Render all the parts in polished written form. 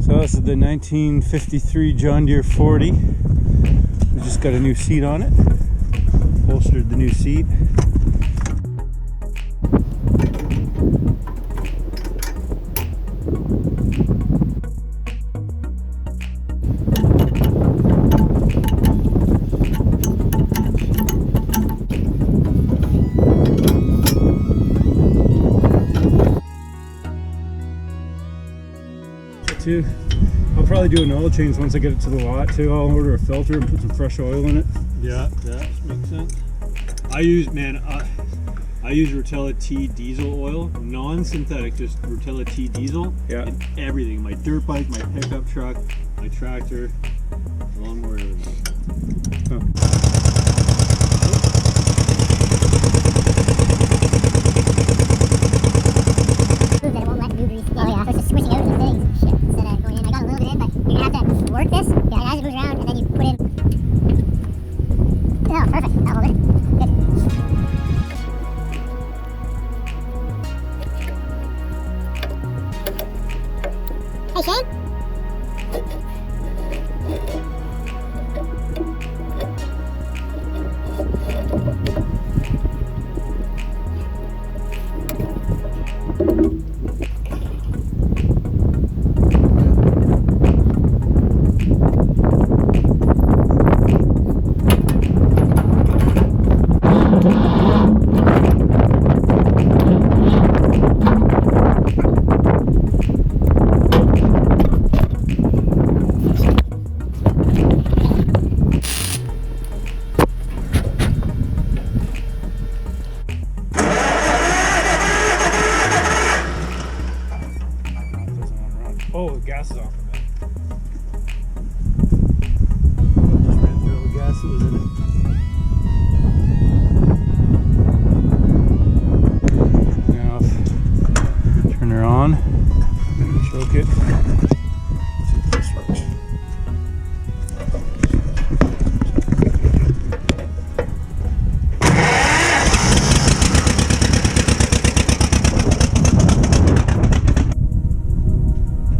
So this is the 1953 John Deere 40. We just got a new seat on it. Bolstered the new seat. Too. I'll probably do an oil change once I get it to the lot too. I'll order a filter and put some fresh oil in it. Yeah, that makes sense. I use Rotella T diesel oil, non-synthetic, just Rotella T diesel. Yeah. In everything, my dirt bike, my pickup truck, my tractor, lawnmower, everything. Huh. Oh yeah, so it's just switching out the settings. Shit, instead of going in. I got a little bit in, but you're gonna have to work this. Yeah, as it moves around, and then you put in. Oh, perfect. I'll hold it. Good. Hey, Shane? Oh, the gas is off of it. Just ran through all the gas that was in it. Now, turn her on, choke it.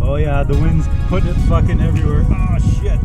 Oh yeah, the wind's putting it fucking everywhere. Oh shit.